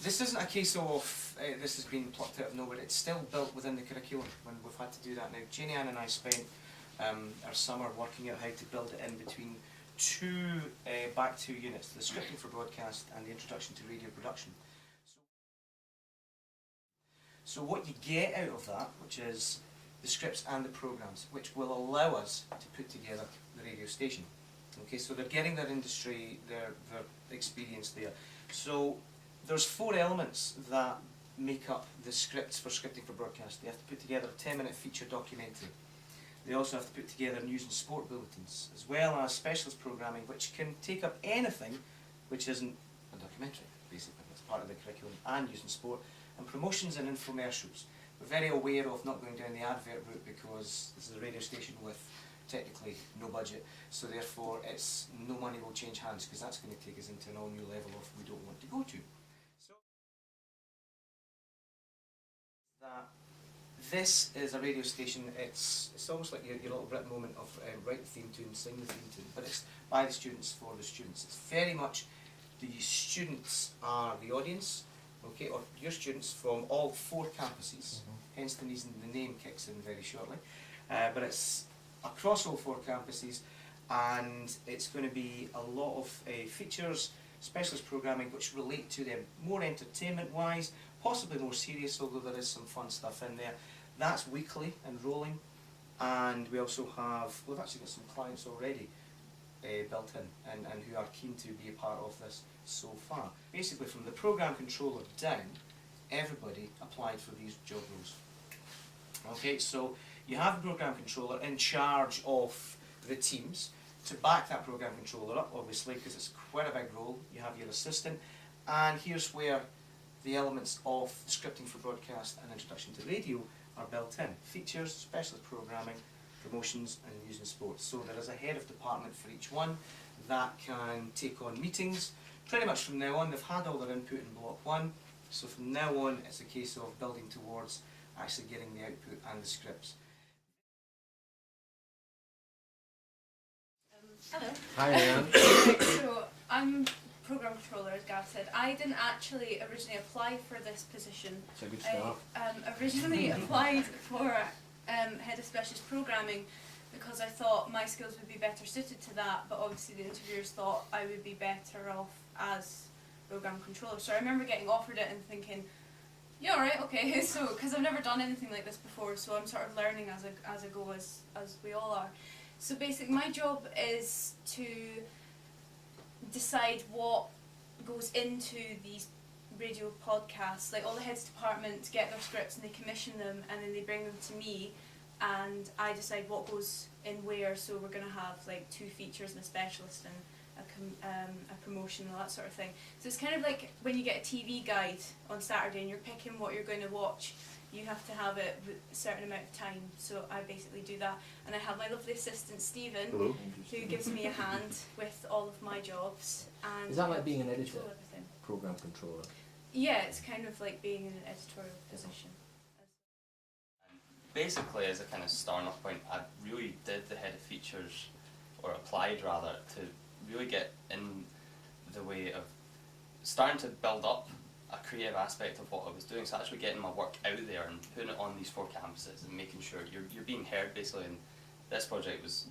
This isn't a case of this has been plucked out of nowhere. It's still built within the curriculum when we've had to do that now. Janie Ann and I spent our summer working out how to build it in between two back two units, the scripting for broadcast and the introduction to radio production. So what you get out of that, which is the scripts and the programs, which will allow us to put together the radio station. Okay, so they're getting their industry, their experience there. So there's 4 elements that make up the scripts for scripting for broadcast. They have to put together a 10-minute feature documentary. They also have to put together news and sport bulletins, as well as specialist programming, which can take up anything which isn't a documentary, basically. It's part of the curriculum, and news and sport, and promotions and infomercials. We're very aware of not going down the advert route because this is a radio station with technically no budget, so therefore it's no money will change hands, because that's going to take us into an all new level of we don't want to go to. So that this is a radio station. It's almost like your little Brit moment of write the theme tune, sing the theme tune, but it's by the students for the students. It's very much the students are the audience, okay, or your students from all 4 campuses. Hence the reason the name kicks in very shortly. But it's across all 4 campuses, and it's going to be a lot of features, specialist programming which relate to them, more entertainment wise, possibly more serious, although there is some fun stuff in there. That's weekly and rolling, and we also have, we've actually got some clients already built in and who are keen to be a part of this so far. Basically from the program controller down, everybody applied for these job roles. Okay, so you have a program controller in charge of the teams. To back that program controller up, obviously, because it's quite a big role, you have your assistant, and here's where the elements of the scripting for broadcast and introduction to radio are built in. Features, specialist programming, promotions and news and sports. So there is a head of department for each one that can take on meetings. Pretty much from now on, they've had all their input in block 1, so from now on it's a case of building towards actually getting the output and the scripts. Hello. Hi, Anne. So I'm program controller, as Gav said. I didn't actually originally apply for this position. It's a good start. I originally applied for head of specialist programming because I thought my skills would be better suited to that, but obviously the interviewers thought I would be better off as program controller. So I remember getting offered it and thinking, yeah, alright, okay, so, because I've never done anything like this before, so I'm sort of learning as I go, as we all are. So basically my job is to decide what goes into these radio podcasts. Like all the heads of department get their scripts and they commission them and then they bring them to me and I decide what goes in where. So we're going to have like 2 features and a specialist and a promotion and all that sort of thing. So it's kind of like when you get a TV guide on Saturday and you're picking what you're going to watch. You have to have it a certain amount of time, so I basically do that. And I have my lovely assistant Stephen, Hello. who gives me a hand with all of my jobs. And Is that like being an helps me editor? control everything. Program controller. Yeah, it's kind of like being in an editorial position. Basically, as a kind of starting off point, I really did the head of features, or applied rather, to really get in the way of starting to build up a creative aspect of what I was doing. So actually getting my work out there and putting it on these 4 campuses and making sure you're being heard basically. And this project was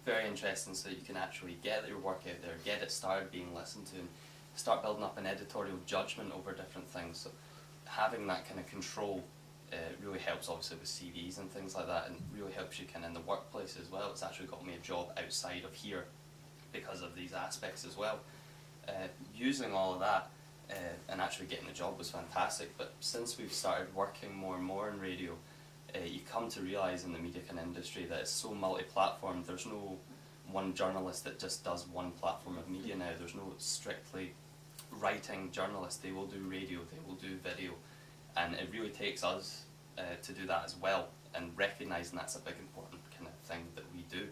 very interesting, so you can actually get your work out there, get it started being listened to, and start building up an editorial judgment over different things. So having that kind of control really helps obviously with CVs and things like that, and really helps you kind of in the workplace as well. It's actually got me a job outside of here because of these aspects as well. Using all of that and actually getting the job was fantastic, but since we've started working more and more in radio, you come to realise in the media kind of industry that it's so multi-platform. There's no one journalist that just does one platform of media now. There's no strictly writing journalist. They will do radio, they will do video, and it really takes us to do that as well, and recognising that's a big important kind of thing that we do.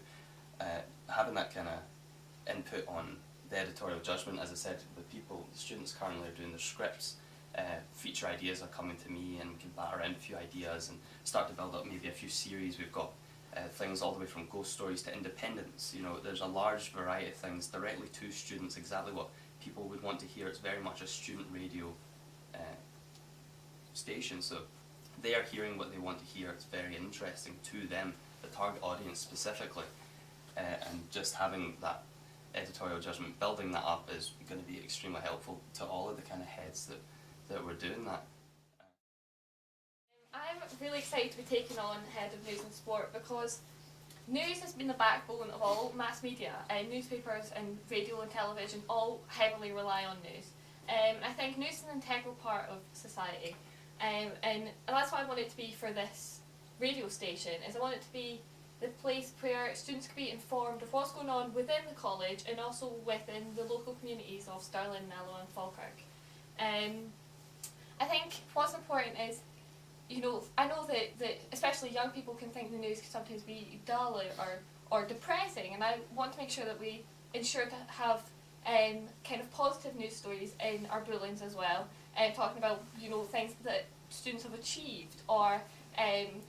Having that kind of input on the editorial judgment, as I said, the students currently are doing their scripts, feature ideas are coming to me, and we can bat around a few ideas and start to build up maybe a few series. We've got things all the way from ghost stories to independence. You know, there's a large variety of things directly to students, exactly what people would want to hear. It's very much a student radio station, so they are hearing what they want to hear. It's very interesting to them, the target audience specifically, and just having that editorial judgment, building that up is going to be extremely helpful to all of the kind of heads that were doing that. I'm really excited to be taking on Head of News and Sport because news has been the backbone of all mass media, and newspapers and radio and television all heavily rely on news. I think news is an integral part of society, and that's what I want it to be for this radio station. Is I want it to be the place where students can be informed of what's going on within the college and also within the local communities of Stirling, Mallow and Falkirk. I think what's important is, you know, I know that especially young people can think the news can sometimes be dull or depressing, and I want to make sure that we ensure to have kind of positive news stories in our bulletins as well, talking about, you know, things that students have achieved, or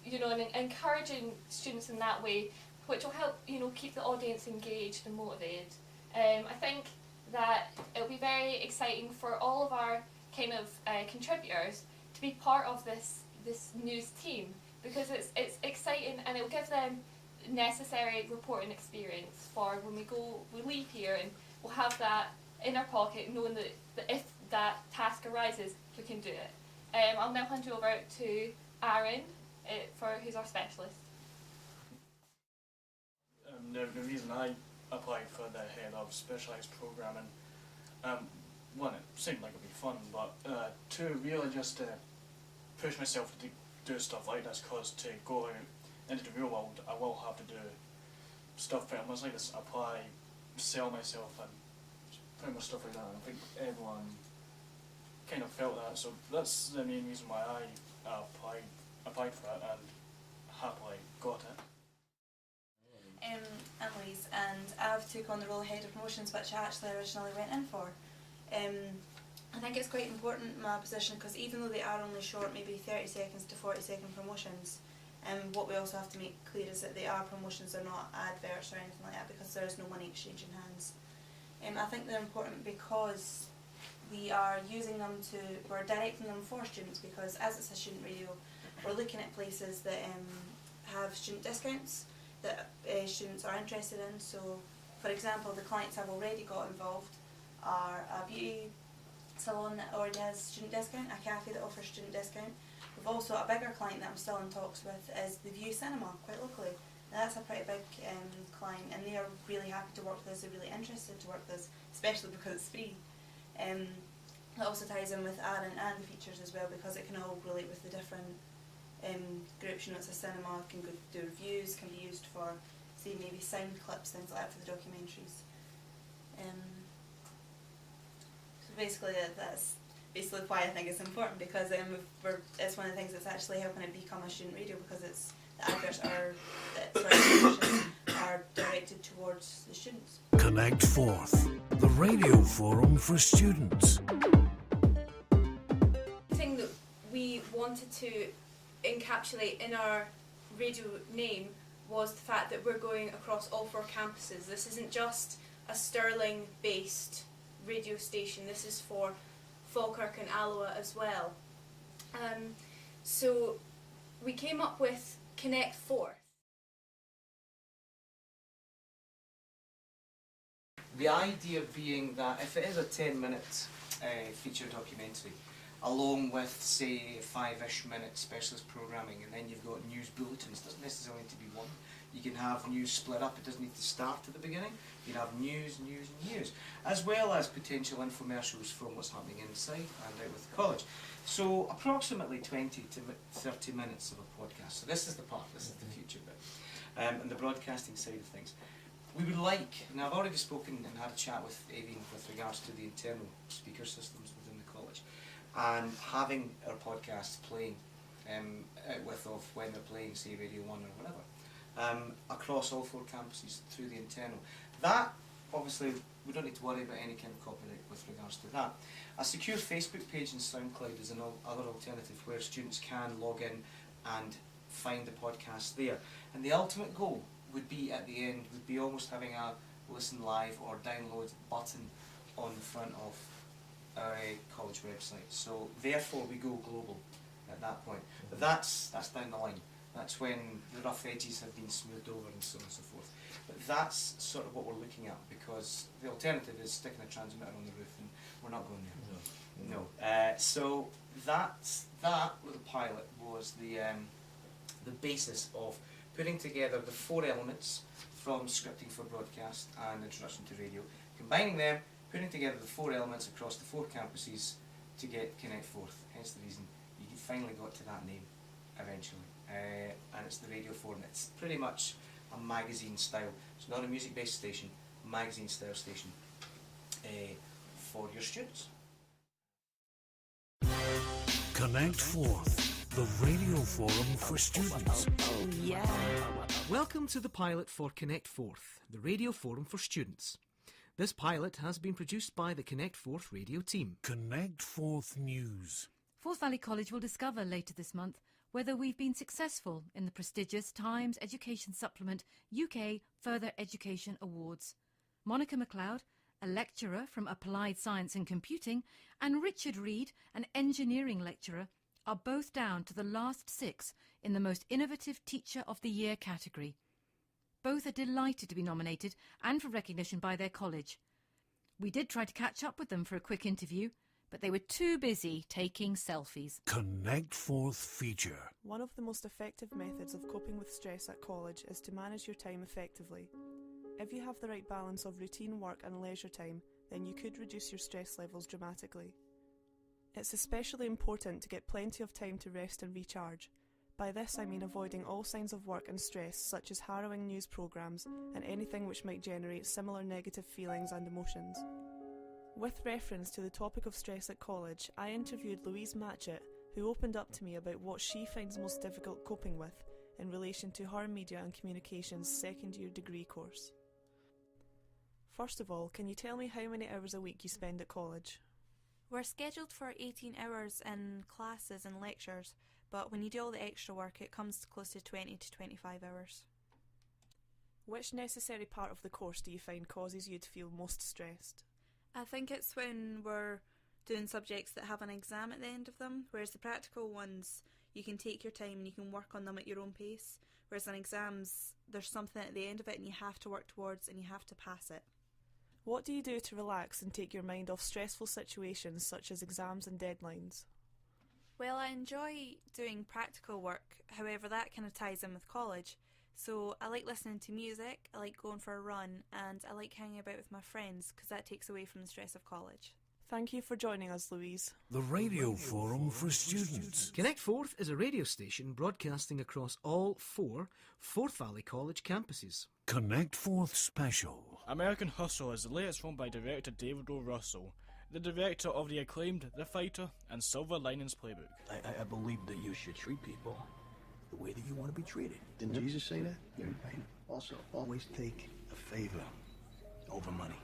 you know, and encouraging students in that way, which will help, you know, keep the audience engaged and motivated. I think that it'll be very exciting for all of our kind of contributors to be part of this news team, because it's exciting and it will give them necessary reporting experience for when we leave here, and we'll have that in our pocket, knowing that if that task arises, we can do it. I'll now hand you over to Aaron, who's our specialist. The reason I applied for the head of specialised programming, one, it seemed like it would be fun, but two, really just to push myself to do stuff like this, because to go out into the real world, I will have to do stuff pretty much like this, apply, sell myself, and pretty much stuff like that. And I think everyone kind of felt that, so that's the main reason why I applied for it and happily got it. I'm Louise, and I've took on the role of Head of Promotions, which I actually originally went in for. I think it's quite important in my position, because even though they are only short, maybe 30 seconds to 40-second promotions, what we also have to make clear is that they are promotions, they're not adverts or anything like that, because there is no money exchanging hands. I think they're important because we are using them we're directing them for students, because as it's a student radio, we're looking at places that have student discounts that students are interested in. So, for example, the clients I've already got involved are a beauty salon that already has student discount, a cafe that offers student discount. We've also, a bigger client that I'm still in talks with is the View Cinema, quite locally. Now that's a pretty big client, and they are really happy to work with us, they're really interested to work with us, especially because it's free. It also ties in with Aaron and the features as well, because it can all relate with the different groups. You know, it's a cinema, can go do reviews, can be used for, say, maybe sound clips, things like that for the documentaries. So basically that's basically why I think it's important, because it's one of the things that's actually helping it become a student radio, because it's the adverts are directed towards the students. Connect Forth, the radio forum for students. The thing that we wanted to encapsulate in our radio name was the fact that we're going across all 4 campuses. This isn't just a Stirling based radio station, this is for Falkirk and Alloa as well. So we came up with Connect Forth. The idea being that if it is a 10-minute feature documentary, along with, say, 5-ish minute specialist programming, and then you've got news bulletins, it doesn't necessarily need to be one. You can have news split up, it doesn't need to start at the beginning. You can have news, as well as potential infomercials from what's happening inside and out with the college. So approximately 20 to 30 minutes of a podcast. So this is the part, this is the future bit, and the broadcasting side of things. We would like, now I've already spoken and had a chat with Aveen with regards to the internal speaker systems within the college, and having our podcasts playing when they're playing, say, Radio 1 or whatever, across all 4 campuses through the internal. That, obviously, we don't need to worry about any kind of copyright with regards to that. A secure Facebook page and SoundCloud is another alternative where students can log in and find the podcast there. And the ultimate goal would be, at the end, would be almost having a listen live or download button on the front of our college website. So therefore we go global at that point. But that's down the line. That's when the rough edges have been smoothed over and so on and so forth. But that's sort of what we're looking at, because the alternative is sticking a transmitter on the roof, and we're not going there. No. So that little pilot was the basis of putting together the 4 elements from scripting for broadcast and introduction to radio, combining them, putting together the 4 elements across the 4 campuses to get Connect Forth. Hence the reason you finally got to that name eventually. And it's the Radio Forum. It's pretty much a magazine style. It's not a music-based station, magazine style station for your students. Connect Forth, the radio forum for students. Oh yeah. Welcome to the pilot for Connect Forth, the radio forum for students. This pilot has been produced by the Connect Forth radio team. Connect Forth News. Forth Valley College will discover later this month whether we've been successful in the prestigious Times Education Supplement UK Further Education Awards. Monica MacLeod, a lecturer from Applied Science and Computing, and Richard Reed, an engineering lecturer, are both down to the last 6 in the Most Innovative Teacher of the Year category. Both are delighted to be nominated and for recognition by their college. We did try to catch up with them for a quick interview, but they were too busy taking selfies. Connect Forth feature. One of the most effective methods of coping with stress at college is to manage your time effectively. If you have the right balance of routine work and leisure time, then you could reduce your stress levels dramatically. It's especially important to get plenty of time to rest and recharge. By this I mean avoiding all signs of work and stress, such as harrowing news programmes and anything which might generate similar negative feelings and emotions. With reference to the topic of stress at college, I interviewed Louise Matchett, who opened up to me about what she finds most difficult coping with in relation to her Media and Communications second-year degree course. First of all, can you tell me how many hours a week you spend at college? We're scheduled for 18 hours in classes and lectures, but when you do all the extra work it comes close to 20 to 25 hours. Which necessary part of the course do you find causes you to feel most stressed? I think it's when we're doing subjects that have an exam at the end of them, whereas the practical ones, you can take your time and you can work on them at your own pace, whereas on exams, there's something at the end of it and you have to work towards and you have to pass it. What do you do to relax and take your mind off stressful situations such as exams and deadlines? Well, I enjoy doing practical work, however that kind of ties in with college. So I like listening to music, I like going for a run, and I like hanging about with my friends because that takes away from the stress of college. Thank you for joining us, Louise. The radio forum for students. Connect Forth is a radio station broadcasting across all 4 Forth Valley College campuses. Connect Forth Special. American Hustle is the latest film by director David O. Russell, the director of the acclaimed The Fighter and Silver Linings Playbook. I believe that you should treat people the way that you want to be treated. Didn't Jesus say that? And also, always take a favor over money.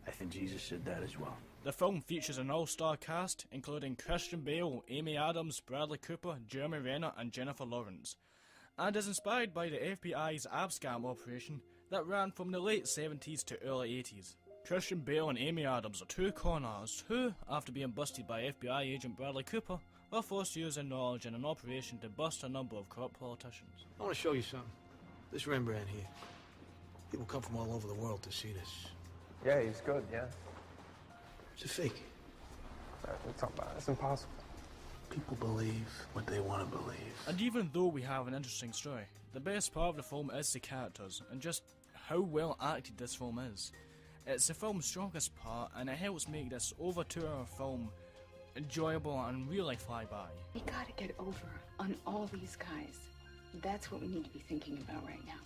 I think Jesus said that as well. The film features an all-star cast, including Christian Bale, Amy Adams, Bradley Cooper, Jeremy Renner and Jennifer Lawrence, and is inspired by the FBI's abscam operation that ran from the late 70s to early 80s. Christian Bale and Amy Adams are 2 con artists who, after being busted by FBI agent Bradley Cooper, are forced to use their knowledge in an operation to bust a number of corrupt politicians. I want to show you something. This Rembrandt here. People come from all over the world to see this. Yeah, he's good, yeah. It's a fake. It's impossible. People believe what they want to believe. And even though we have an interesting story, the best part of the film is the characters and just how well acted this film is. It's the film's strongest part and it helps make this over 2-hour film enjoyable and really fly by. We gotta get over on all these guys. That's what we need to be thinking about right now.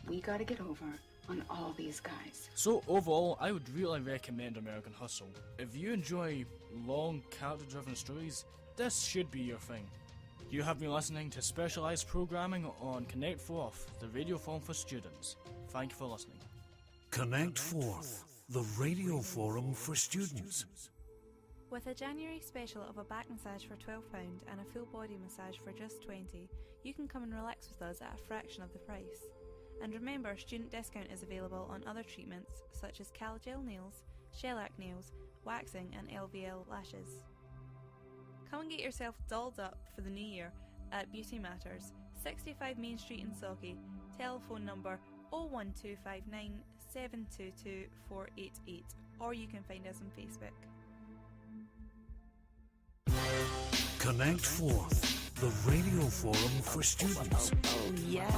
We gotta get over on all these guys. So overall, I would really recommend American Hustle. If you enjoy long, character-driven stories, this should be your thing. You have been listening to specialised programming on Connect Forth, the radio forum for students. Thank you for listening. Connect Forth, the radio forum for students. With a January special of a back massage for £12 and a full body massage for just $20, you can come and relax with us at a fraction of the price. And remember, student discount is available on other treatments such as Cal Gel Nails, shellac nails, waxing and LVL lashes. Come and get yourself dolled up for the new year at Beauty Matters, 65 Main Street in Sauchie, telephone number 01259 722 488, or you can find us on Facebook. Connect Forth, the radio forum for students. Oh yeah.